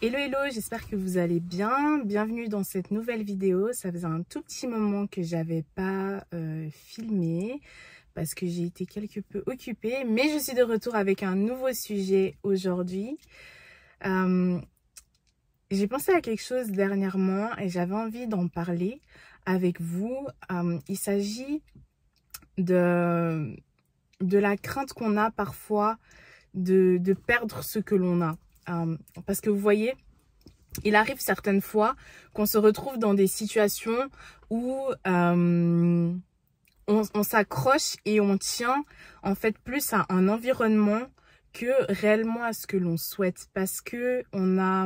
Hello hello, j'espère que vous allez bien. Bienvenue dans cette nouvelle vidéo. Ça faisait un tout petit moment que j'avais pas filmé parce que j'ai été quelque peu occupée, mais je suis de retour avec un nouveau sujet aujourd'hui. J'ai pensé à quelque chose dernièrement et j'avais envie d'en parler avec vous. Il s'agit de la crainte qu'on a parfois de perdre ce que l'on a. Parce que vous voyez, il arrive certaines fois qu'on se retrouve dans des situations où on s'accroche et on tient en fait plus à un environnement que réellement à ce que l'on souhaite. Parce que on a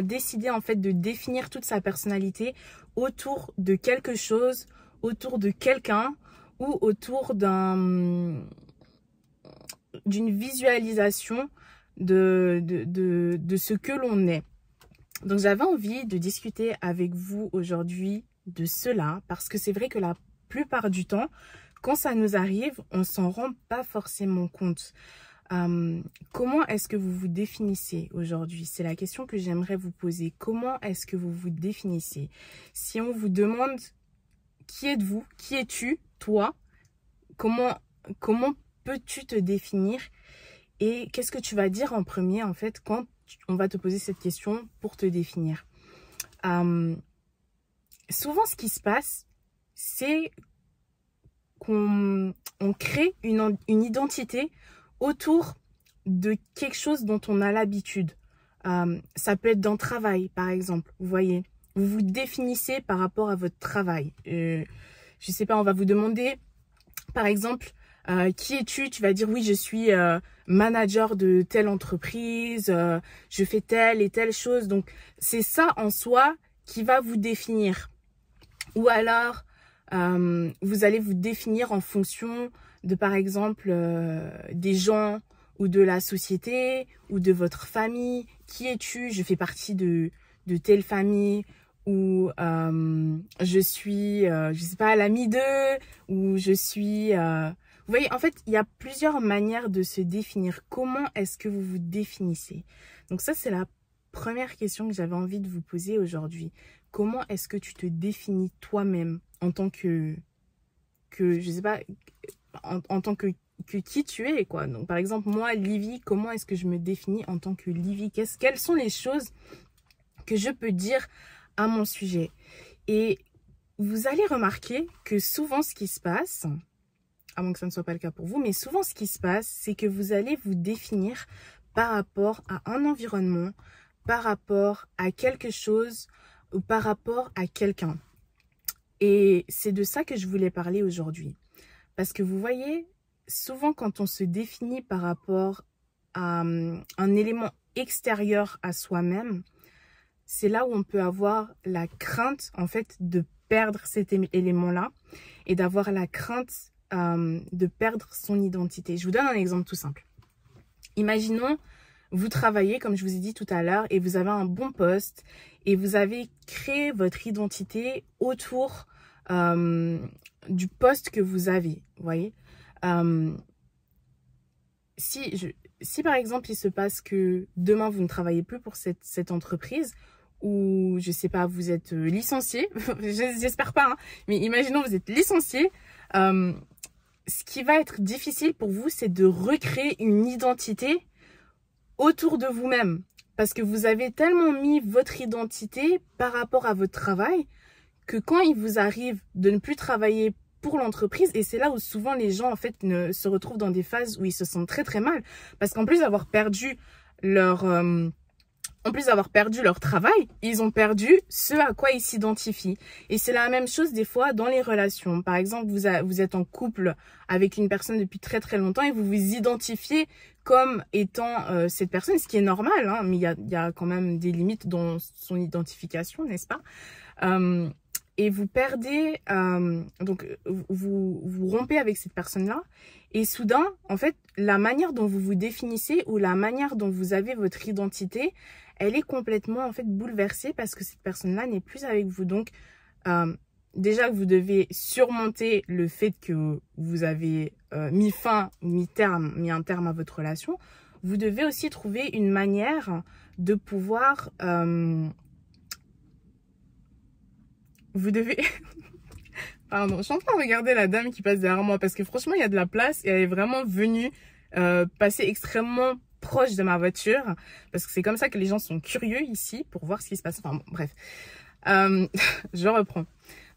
décidé en fait de définir toute sa personnalité autour de quelque chose, autour de quelqu'un ou autour d'une visualisation de ce que l'on est. Donc j'avais envie de discuter avec vous aujourd'hui de cela parce que c'est vrai que la plupart du temps, quand ça nous arrive, on s'en rend pas forcément compte. Comment est-ce que vous vous définissez aujourd'hui? C'est la question que j'aimerais vous poser. Comment est-ce que vous vous définissez? Si on vous demande qui êtes-vous, qui es-tu, toi, comment peux-tu te définir? Et qu'est-ce que tu vas dire en premier, en fait, quand on va te poser cette question pour te définir? Souvent, ce qui se passe, c'est qu'on crée une identité autour de quelque chose dont on a l'habitude. Ça peut être dans le travail, par exemple. Vous voyez, vous vous définissez par rapport à votre travail. Je sais pas, on va vous demander, par exemple, qui es-tu? Tu vas dire oui, je suis manager de telle entreprise, je fais telle et telle chose. Donc, c'est ça en soi qui va vous définir. Ou alors, vous allez vous définir en fonction de, par exemple, des gens ou de la société ou de votre famille. Qui es-tu? Je fais partie de telle famille. Ou je suis, je sais pas, l'ami d'eux. Ou je suis... Vous voyez, en fait, il y a plusieurs manières de se définir. Comment est-ce que vous vous définissez? Donc ça, c'est la première question que j'avais envie de vous poser aujourd'hui. Comment est-ce que tu te définis toi-même en tant que je sais pas, en tant que qui tu es, quoi. Donc, par exemple, moi, Livy, comment est-ce que je me définis en tant que Livy? Quelles sont les choses que je peux dire à mon sujet? Et vous allez remarquer que souvent, ce qui se passe... à moins que ça ne soit pas le cas pour vous, mais souvent ce qui se passe, c'est que vous allez vous définir par rapport à un environnement, par rapport à quelque chose ou par rapport à quelqu'un. Et c'est de ça que je voulais parler aujourd'hui. Parce que vous voyez, souvent quand on se définit par rapport à un élément extérieur à soi-même, c'est là où on peut avoir la crainte en fait de perdre cet élément-là et d'avoir la crainte de perdre son identité. Je vous donne un exemple tout simple. Imaginons, vous travaillez, comme je vous ai dit tout à l'heure, et vous avez un bon poste, et vous avez créé votre identité autour du poste que vous avez. Vous voyez, si par exemple, il se passe que demain, vous ne travaillez plus pour cette entreprise, ou je sais pas, vous êtes licencié, j'espère pas, hein, mais imaginons vous êtes licencié, ce qui va être difficile pour vous, c'est de recréer une identité autour de vous-même. Parce que vous avez tellement mis votre identité par rapport à votre travail que quand il vous arrive de ne plus travailler pour l'entreprise, et c'est là où souvent les gens en fait se retrouvent dans des phases où ils se sentent très très mal. Parce qu'en plus d'avoir perdu leur... en plus d'avoir perdu leur travail, ils ont perdu ce à quoi ils s'identifient. Et c'est la même chose des fois dans les relations. Par exemple, vous êtes en couple avec une personne depuis très très longtemps et vous vous identifiez comme étant cette personne, ce qui est normal, hein, mais il y a quand même des limites dans son identification, n'est-ce pas? Et vous perdez, donc vous rompez avec cette personne-là. Et soudain, en fait, la manière dont vous vous définissez ou la manière dont vous avez votre identité, elle est complètement en fait bouleversée parce que cette personne-là n'est plus avec vous. Donc, déjà que vous devez surmonter le fait que vous avez mis un terme à votre relation, vous devez aussi trouver une manière de pouvoir... vous devez... Pardon, je suis en train de regarder la dame qui passe derrière moi parce que franchement, il y a de la place et elle est vraiment venue passer extrêmement proche de ma voiture parce que c'est comme ça que les gens sont curieux ici pour voir ce qui se passe. Enfin bon, bref, je reprends.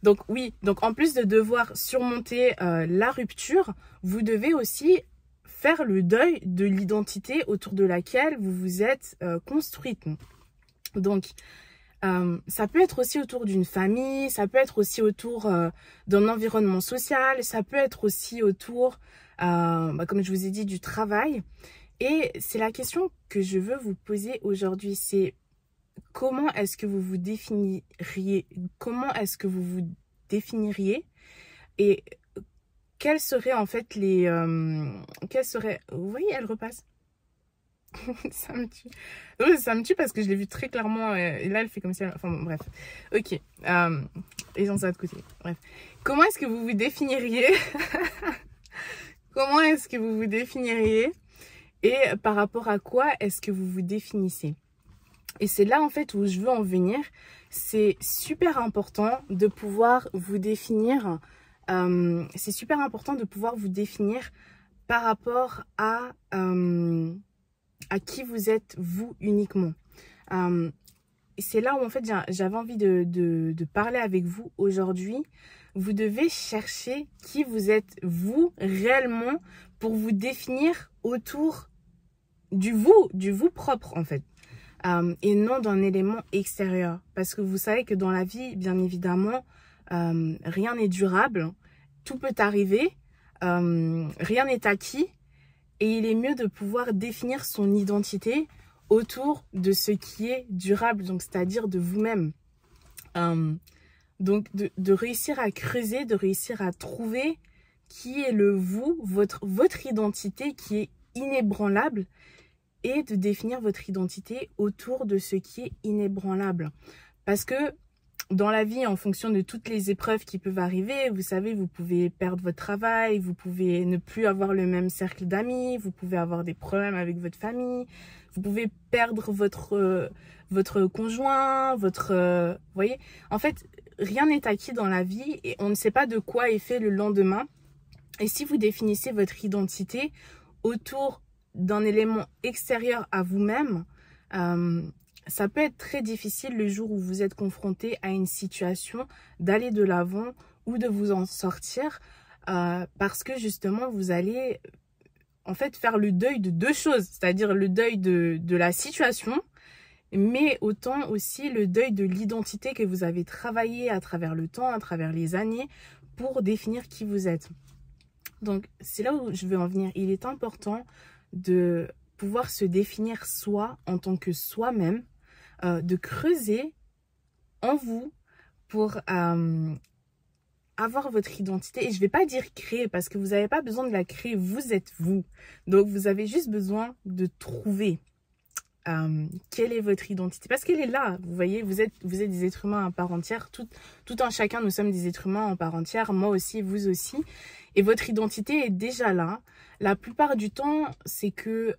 Donc oui, donc en plus de devoir surmonter la rupture, vous devez aussi faire le deuil de l'identité autour de laquelle vous vous êtes construite. Donc, ça peut être aussi autour d'une famille, ça peut être aussi autour d'un environnement social, ça peut être aussi autour, comme je vous ai dit, du travail. Et c'est la question que je veux vous poser aujourd'hui, c'est comment est-ce que vous vous définiriez, et quels seraient en fait les... Vous voyez, elle repasse. Ça me tue. Oui, ça me tue parce que je l'ai vu très clairement et là elle fait comme si enfin bon, bref. Ok, et j'en sais de côté. Bref, comment est-ce que vous vous définiriez comment est-ce que vous vous définiriez et par rapport à quoi est-ce que vous vous définissez? Et c'est là en fait où je veux en venir. C'est super important de pouvoir vous définir. C'est super important de pouvoir vous définir par rapport à qui vous êtes vous uniquement. Et c'est là où en fait j'avais envie de parler avec vous aujourd'hui. Vous devez chercher qui vous êtes vous réellement pour vous définir autour du vous propre en fait. Et non d'un élément extérieur. Parce que vous savez que dans la vie, bien évidemment, rien n'est durable. Tout peut arriver. Rien n'est acquis. Et il est mieux de pouvoir définir son identité autour de ce qui est durable, donc c'est-à-dire de vous-même. Donc de réussir à creuser, de réussir à trouver qui est le vous, votre identité qui est inébranlable, et de définir votre identité autour de ce qui est inébranlable. Parce que dans la vie, en fonction de toutes les épreuves qui peuvent arriver, vous savez, vous pouvez perdre votre travail, vous pouvez ne plus avoir le même cercle d'amis, vous pouvez avoir des problèmes avec votre famille, vous pouvez perdre votre conjoint, vous voyez, en fait, rien n'est acquis dans la vie et on ne sait pas de quoi est fait le lendemain. Et si vous définissez votre identité autour d'un élément extérieur à vous-même, ça peut être très difficile le jour où vous êtes confronté à une situation d'aller de l'avant ou de vous en sortir parce que justement vous allez en fait faire le deuil de deux choses, c'est-à-dire le deuil de la situation, mais autant aussi le deuil de l'identité que vous avez travaillé à travers le temps, à travers les années pour définir qui vous êtes. Donc c'est là où je veux en venir. Il est important de pouvoir se définir soi en tant que soi-même, de creuser en vous pour avoir votre identité. Et je ne vais pas dire créer parce que vous n'avez pas besoin de la créer, vous êtes vous. Donc vous avez juste besoin de trouver quelle est votre identité. Parce qu'elle est là, vous voyez, vous êtes des êtres humains à part entière. Tout un chacun, nous sommes des êtres humains en part entière, moi aussi, vous aussi. Et votre identité est déjà là. La plupart du temps, c'est que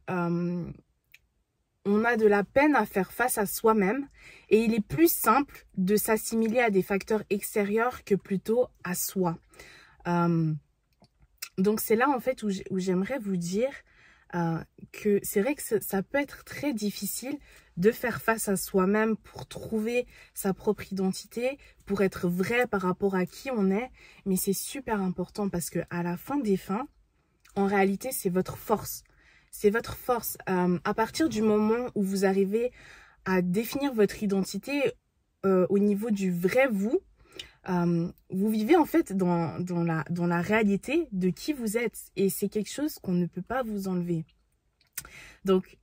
on a de la peine à faire face à soi-même et il est plus simple de s'assimiler à des facteurs extérieurs que plutôt à soi. Donc c'est là en fait où j'aimerais vous dire que c'est vrai que ça peut être très difficile de faire face à soi-même pour trouver sa propre identité, pour être vrai par rapport à qui on est, mais c'est super important parce que à la fin des fins, en réalité, c'est votre force. C'est votre force. À partir du moment où vous arrivez à définir votre identité au niveau du vrai vous, vous vivez en fait dans la réalité de qui vous êtes. Et c'est quelque chose qu'on ne peut pas vous enlever. Donc,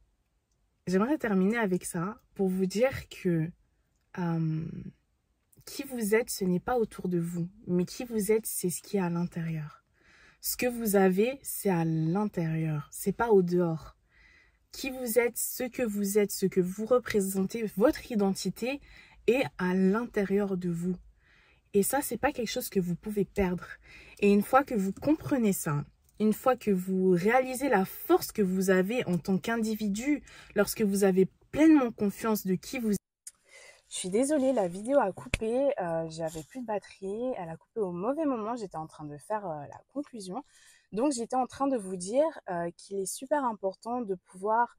j'aimerais terminer avec ça pour vous dire que qui vous êtes, ce n'est pas autour de vous. Mais qui vous êtes, c'est ce qui est à l'intérieur. Ce que vous avez, c'est à l'intérieur. C'est pas au dehors. Qui vous êtes, ce que vous représentez, votre identité est à l'intérieur de vous. Et ça, c'est pas quelque chose que vous pouvez perdre. Et une fois que vous comprenez ça, une fois que vous réalisez la force que vous avez en tant qu'individu, lorsque vous avez pleinement confiance de qui vous êtes. Je suis désolée, la vidéo a coupé, j'avais plus de batterie, elle a coupé au mauvais moment, j'étais en train de faire la conclusion. Donc j'étais en train de vous dire qu'il est super important de pouvoir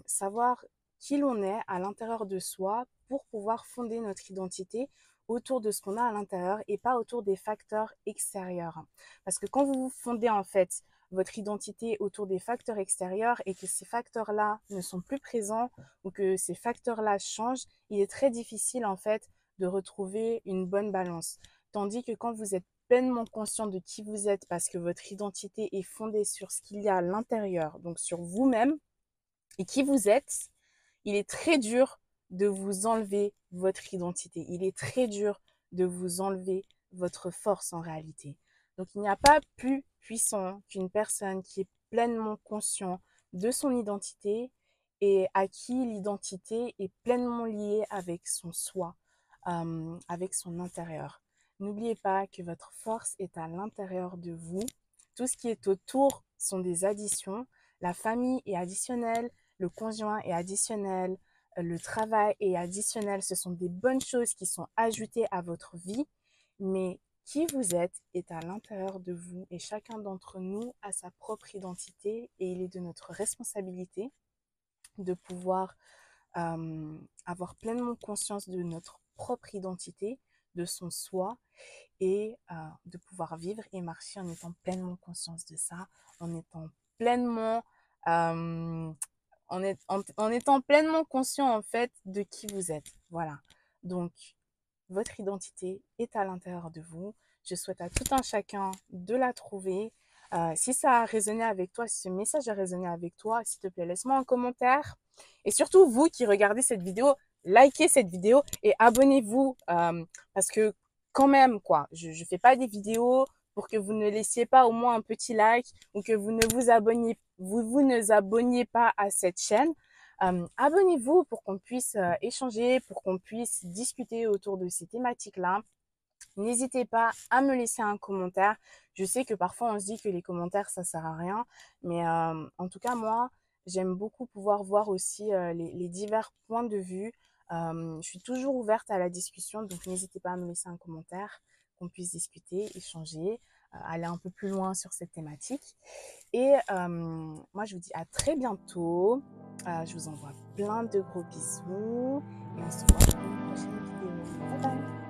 savoir qui l'on est à l'intérieur de soi pour pouvoir fonder notre identité autour de ce qu'on a à l'intérieur et pas autour des facteurs extérieurs. Parce que quand vous fondez en fait votre identité autour des facteurs extérieurs et que ces facteurs-là ne sont plus présents ou que ces facteurs-là changent, il est très difficile en fait de retrouver une bonne balance. Tandis que quand vous êtes pleinement conscient de qui vous êtes parce que votre identité est fondée sur ce qu'il y a à l'intérieur, donc sur vous-même et qui vous êtes, il est très dur de vous enlever votre identité. Il est très dur de vous enlever votre force en réalité. Donc il n'y a pas plus puissant qu'une personne qui est pleinement conscient de son identité et à qui l'identité est pleinement liée avec son soi, avec son intérieur. N'oubliez pas que votre force est à l'intérieur de vous. Tout ce qui est autour sont des additions. La famille est additionnelle, le conjoint est additionnel, le travail est additionnel. Ce sont des bonnes choses qui sont ajoutées à votre vie, mais qui vous êtes est à l'intérieur de vous et chacun d'entre nous a sa propre identité et il est de notre responsabilité de pouvoir avoir pleinement conscience de notre propre identité, de son soi et de pouvoir vivre et marcher en étant pleinement conscience de ça, en étant pleinement en étant pleinement conscient en fait de qui vous êtes. Voilà. Donc, votre identité est à l'intérieur de vous. Je souhaite à tout un chacun de la trouver. Si ça a résonné avec toi, si ce message a résonné avec toi, s'il te plaît, laisse-moi un commentaire. Et surtout, vous qui regardez cette vidéo, likez cette vidéo et abonnez-vous parce que quand même, quoi, je ne fais pas des vidéos pour que vous ne laissiez pas au moins un petit like ou que vous ne abonniez pas à cette chaîne. Abonnez-vous pour qu'on puisse échanger, pour qu'on puisse discuter autour de ces thématiques-là. N'hésitez pas à me laisser un commentaire. Je sais que parfois on se dit que les commentaires ça sert à rien, mais en tout cas moi j'aime beaucoup pouvoir voir aussi les divers points de vue. Je suis toujours ouverte à la discussion, donc n'hésitez pas à me laisser un commentaire, qu'on puisse discuter, échanger, aller un peu plus loin sur cette thématique. Et moi je vous dis à très bientôt. Je vous envoie plein de gros bisous et on se voit pour une prochaine vidéo. Bye bye!